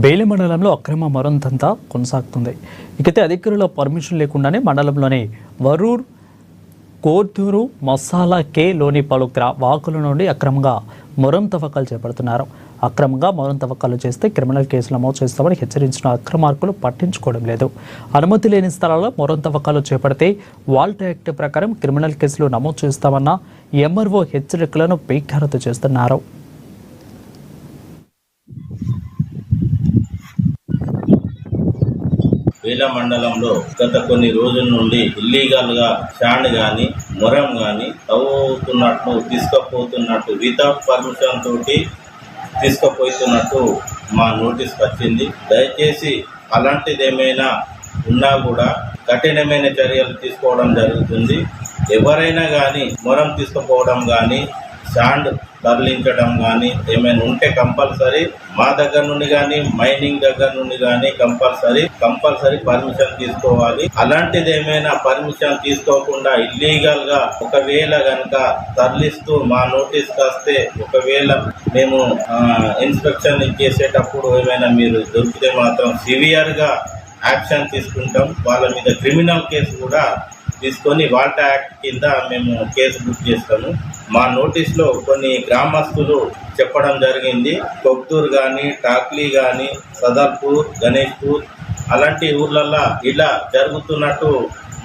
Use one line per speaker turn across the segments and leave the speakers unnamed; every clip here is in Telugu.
బేలి మండలంలో అక్రమ మరొంతంతా కొనసాగుతుంది. ఇకైతే అధికారుల పర్మిషన్ లేకుండానే మండలంలోని వరూర్, కోర్దూరు, మసాలా కే లోని పలు వాకుల నుండి అక్రమంగా మొరం తవ్వకాలు చేపడుతున్నారు. అక్రమంగా మొరం తవ్వకాలు చేస్తే క్రిమినల్ కేసులు నమోదు చేస్తామని హెచ్చరించిన అక్రమార్కులు పట్టించుకోవడం లేదు. అనుమతి లేని స్థలాల్లో మొరం తవ్వకాలు చేపడితే వాల్ట్ యాక్ట్ ప్రకారం క్రిమినల్ కేసులు నమోదు చేస్తామన్న ఎంఆర్ఓ హెచ్చరికలను బేఖాతరు చేస్తున్నారు.
వేల మండలంలో గత కొన్ని రోజుల నుండి ఇల్లీగల్ గా శాండ్ గాని మొరం గాని తవ్వుతున్నట్టు తీసుకుపోతున్నట్టు వితౌట్ పర్మిషన్ తోటి తీసుకుపోతున్నట్టు మా నోటీస్ వచ్చింది. దయచేసి అలాంటిది ఏమైనా ఉన్నా కూడా కఠినమైన చర్యలు తీసుకోవడం జరుగుతుంది. ఎవరైనా కానీ మొరం తీసుకుపోవడం కానీ శాండ్ తరలించడం కానీ ఏమైనా ఉంటే కంపల్సరీ మా దగ్గర నుండి కానీ మైనింగ్ దగ్గర నుండి కానీ కంపల్సరీ పర్మిషన్ తీసుకోవాలి. అలాంటిది ఏమైనా పర్మిషన్ తీసుకోకుండా ఇల్లీగల్ గా ఒకవేళ కనుక తరలిస్తూ మా నోటీస్ వస్తే ఒకవేళ మేము ఇన్స్పెక్షన్ చేసేటప్పుడు ఏమైనా మీరు దొరికితే మాత్రం సివియర్ గా యాక్షన్ తీసుకుంటాం. వాళ్ళ మీద క్రిమినల్ కేసు కూడా తీసుకొని వాల్ట్ యాక్ట్ కింద మేము కేసు బుక్ చేస్తాము. మా నోటీస్లో కొన్ని గ్రామస్తులు చెప్పడం జరిగింది. కొక్తూరు కానీ, టాక్లీ కానీ, సదర్పూర్, గణేష్పూర్ అలాంటి ఊర్లల్లో ఇలా జరుగుతున్నట్టు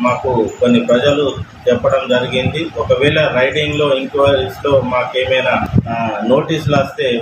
మాకు కొన్ని ప్రజలు చెప్పడం జరిగింది. ఒకవేళ రైడింగ్లో, ఎంక్వైరీస్లో మాకేమైనా నోటీసులు వస్తే